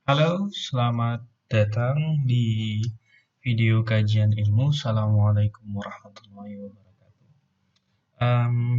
Halo, selamat datang di video kajian ilmu. Assalamualaikum warahmatullahi wabarakatuh.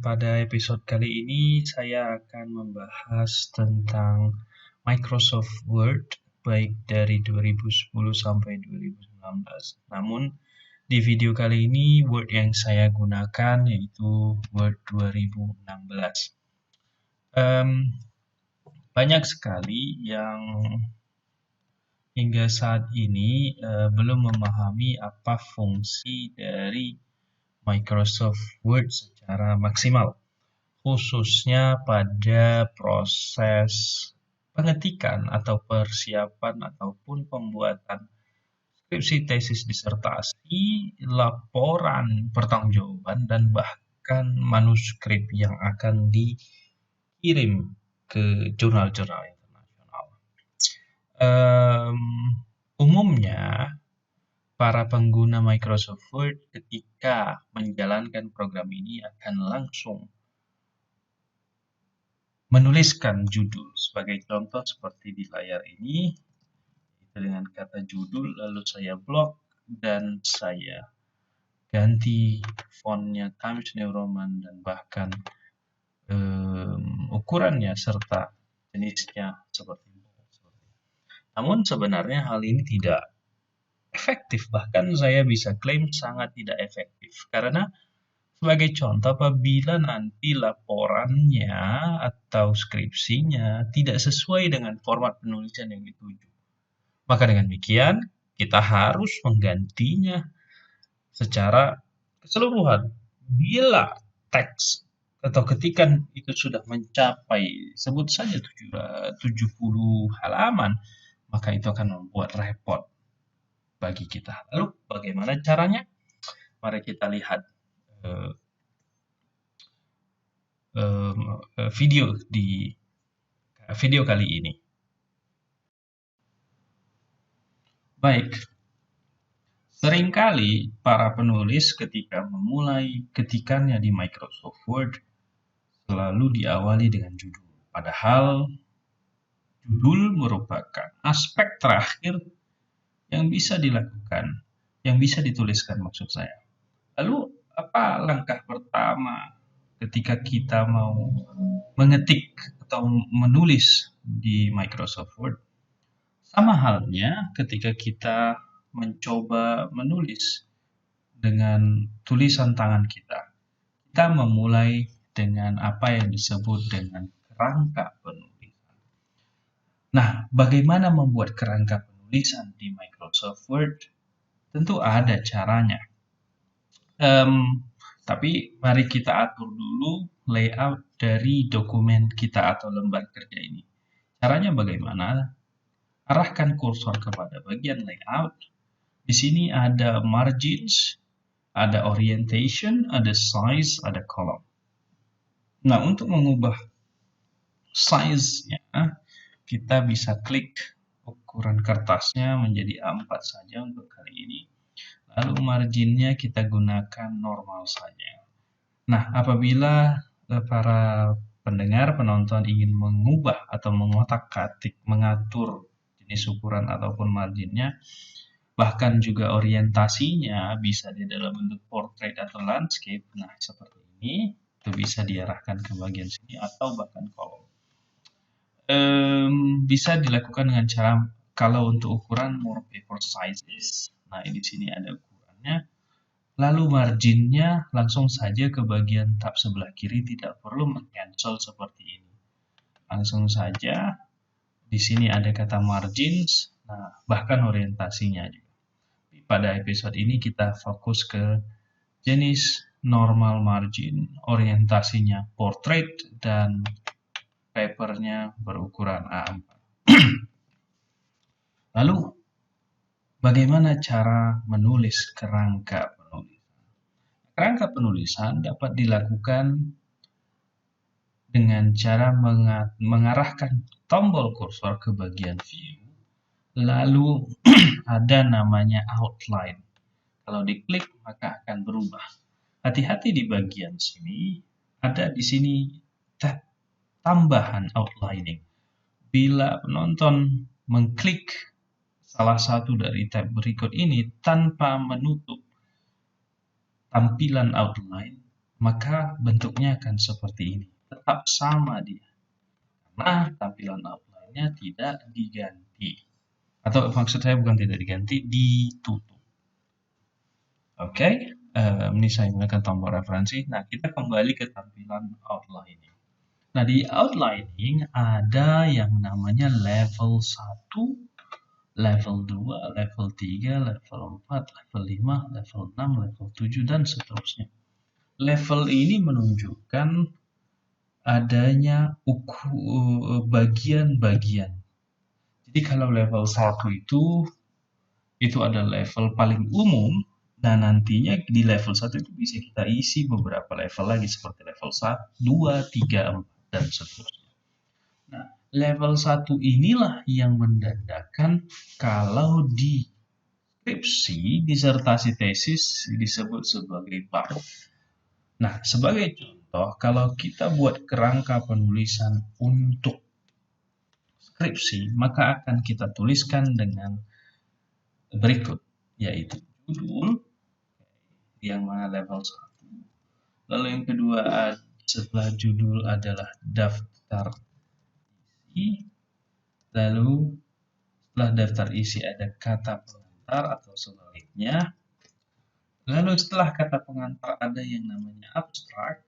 Pada episode kali ini saya akan membahas tentang Microsoft Word baik dari 2010 sampai 2019. Namun di video kali ini Word yang saya gunakan yaitu Word 2016. Banyak sekali yang hingga saat ini belum memahami apa fungsi dari Microsoft Word secara maksimal, khususnya pada proses pengetikan atau persiapan ataupun pembuatan skripsi, tesis, disertasi, laporan pertanggungjawaban, dan bahkan manuskrip yang akan dikirim ke jurnal-jurnal internasional. Umumnya para pengguna Microsoft Word ketika menjalankan program ini akan langsung menuliskan judul. Sebagai contoh seperti di layar ini, dengan kata judul, lalu saya blok dan saya ganti fontnya Times New Roman dan bahkan ukurannya serta jenisnya seperti itu. Namun sebenarnya hal ini tidak efektif, bahkan saya bisa klaim sangat tidak efektif, karena sebagai contoh, apabila nanti laporannya atau skripsinya tidak sesuai dengan format penulisan yang dituju, maka dengan demikian kita harus menggantinya secara keseluruhan. Bila teks atau ketikan itu sudah mencapai sebut saja 70 halaman, maka itu akan membuat repot bagi kita. Lalu bagaimana caranya? Mari kita lihat video kali ini. Baik, seringkali para penulis ketika memulai ketikannya di Microsoft Word selalu diawali dengan judul. Padahal judul merupakan aspek terakhir yang bisa dilakukan, yang bisa dituliskan maksud saya. Lalu apa langkah pertama ketika kita mau mengetik atau menulis di Microsoft Word? Sama halnya ketika kita mencoba menulis dengan tulisan tangan kita. Kita memulai dengan apa yang disebut dengan kerangka penulisan. Nah, bagaimana membuat kerangka penulisan di Microsoft Word? Tentu ada caranya. Tapi mari kita atur dulu layout dari dokumen kita atau lembar kerja ini. Caranya bagaimana? Arahkan kursor kepada bagian layout. Di sini ada margins, ada orientation, ada size, ada column. Nah, untuk mengubah size-nya, kita bisa klik ukuran kertasnya menjadi A4 saja untuk kali ini. Lalu marginnya kita gunakan normal saja. Nah, apabila para pendengar, penonton ingin mengubah atau mengotak-atik, mengatur jenis ukuran ataupun marginnya, bahkan juga orientasinya bisa di dalam bentuk portrait atau landscape. Nah, seperti ini, itu bisa diarahkan ke bagian sini atau bahkan kolom. Bisa dilakukan dengan cara, kalau untuk ukuran more paper sizes, nah di sini ada ukurannya. Lalu marginnya langsung saja ke bagian tab sebelah kiri, tidak perlu men-cancel seperti ini. Langsung saja di sini ada kata margins, nah bahkan orientasinya juga. Pada episode ini kita fokus ke jenis normal margin, orientasinya portrait, dan papernya berukuran A4. Lalu bagaimana cara menulis kerangka penulisan? Kerangka penulisan dapat dilakukan dengan cara mengarahkan tombol kursor ke bagian view, lalu ada namanya outline. Kalau diklik maka akan berubah. Hati-hati di bagian sini, ada di sini tab tambahan outlining. Bila penonton mengklik salah satu dari tab berikut ini tanpa menutup tampilan outline, maka bentuknya akan seperti ini. Tetap sama dia. Karena tampilan outline-nya tidak diganti. Atau maksud saya bukan tidak diganti, ditutup. Oke, ini saya gunakan tombol referensi. Nah, kita kembali ke tampilan outlining. Nah, di outlining ada yang namanya level 1, level 2, level 3, level 4, level 5, level 6, level 7, dan seterusnya. Level ini menunjukkan adanya bagian-bagian. Jadi kalau level 1 itu ada level paling umum, dan nantinya di level 1 itu bisa kita isi beberapa level lagi seperti level 1, 2, 3, 4, dan seterusnya. Nah, level 1 inilah yang menandakan kalau di skripsi, disertasi tesis disebut sebagai bab. Nah, sebagai contoh, kalau kita buat kerangka penulisan untuk skripsi, maka akan kita tuliskan dengan berikut, yaitu judul, yang mana level 1. Lalu yang kedua, setelah judul adalah daftar isi. Lalu setelah daftar isi ada kata pengantar atau sebaliknya. Lalu setelah kata pengantar ada yang namanya abstrak.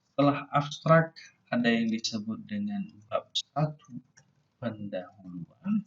Setelah abstrak ada yang disebut dengan bab 1 pendahuluan.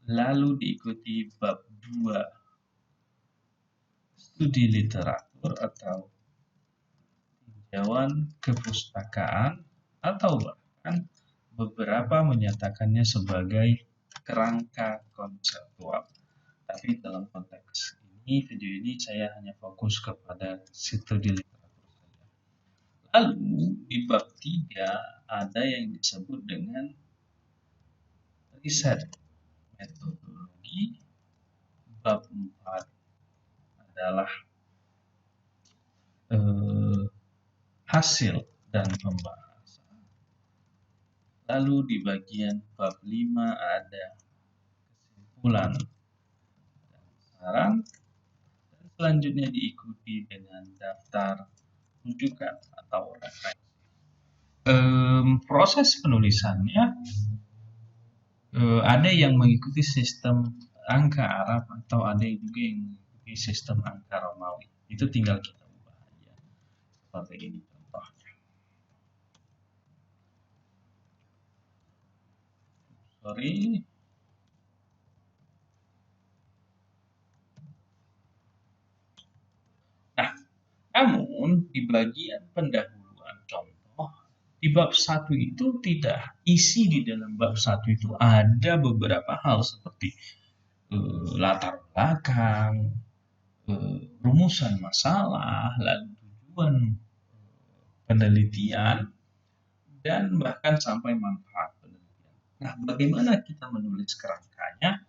Lalu diikuti bab 2 studi literatur atau tinjauan kepustakaan, atau bahkan beberapa menyatakannya sebagai kerangka konseptual. Tapi dalam konteks ini, video ini saya hanya fokus kepada studi literatur saja. Lalu di bab 3 ada yang disebut dengan riset metodologi. Bab 4 adalah hasil dan pembahasan. Lalu di bagian bab 5 ada kesimpulan dan saran. Dan selanjutnya diikuti dengan daftar rujukan atau referensi. Proses penulisannya ada yang mengikuti sistem angka Arab atau ada juga yang mengikuti sistem angka Romawi. Itu tinggal kita ubah aja. Seperti ini contohnya. Sorry. Nah, namun di bagian pendahuluan contoh, di bab 1 itu tidak, isi di dalam bab 1 itu ada beberapa hal seperti latar belakang, rumusan masalah, lalu tujuan penelitian, dan bahkan sampai manfaat penelitian. Nah, bagaimana kita menulis kerangkanya?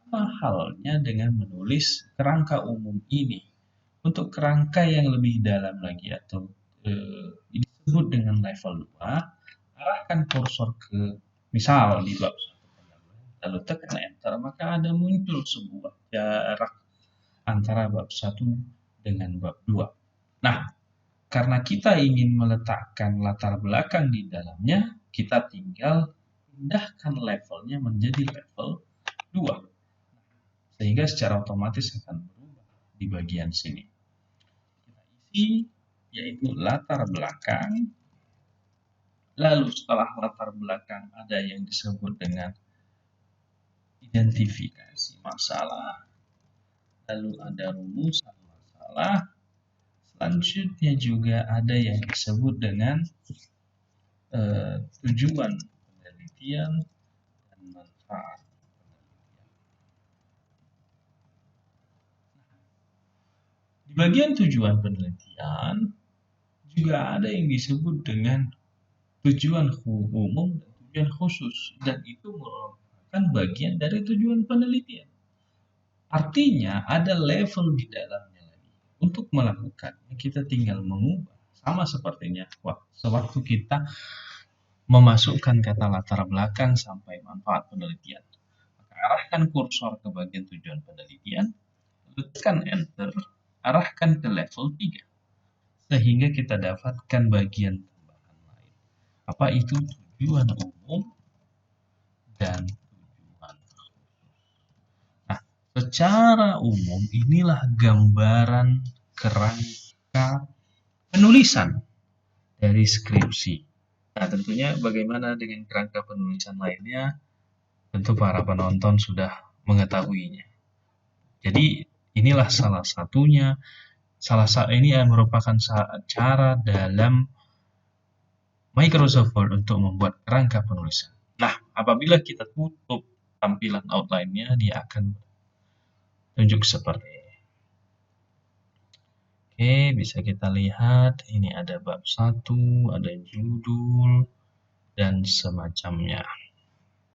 Sama halnya dengan menulis kerangka umum ini. Untuk kerangka yang lebih dalam lagi atau disebut dengan level 2, arahkan kursor ke misal di bab 1 lalu tekan enter, maka ada muncul sebuah jarak antara bab 1 dengan bab 2. Nah, karena kita ingin meletakkan latar belakang di dalamnya, kita tinggal pindahkan levelnya menjadi level 2. Sehingga secara otomatis akan berubah di bagian sini. Kita isi, yaitu latar belakang. Lalu setelah latar belakang ada yang disebut dengan identifikasi masalah. Lalu ada rumusan masalah. Selanjutnya juga ada yang disebut dengan tujuan penelitian dan manfaat penelitian. Di bagian tujuan penelitian juga ada yang disebut dengan tujuan umum dan tujuan khusus, dan itu merupakan bagian dari tujuan penelitian. Artinya ada level di dalamnya lagi. Untuk melakukannya kita tinggal mengubah, sama sepertinya sewaktu kita memasukkan kata latar belakang sampai manfaat penelitian. Maka arahkan kursor ke bagian tujuan penelitian, tekan enter, arahkan ke level 3, sehingga kita dapatkan bagian tambahan lain. Apa itu? Tujuan umum dan tujuan khusus. Nah, secara umum inilah gambaran kerangka penulisan dari skripsi. Nah, tentunya bagaimana dengan kerangka penulisan lainnya, tentu para penonton sudah mengetahuinya. Jadi, inilah salah satunya. Ini merupakan cara dalam Microsoft Word untuk membuat kerangka penulisan. Nah, apabila kita tutup tampilan outline-nya, dia akan tunjuk seperti ini. Oke, bisa kita lihat ini ada bab 1, ada judul, dan semacamnya.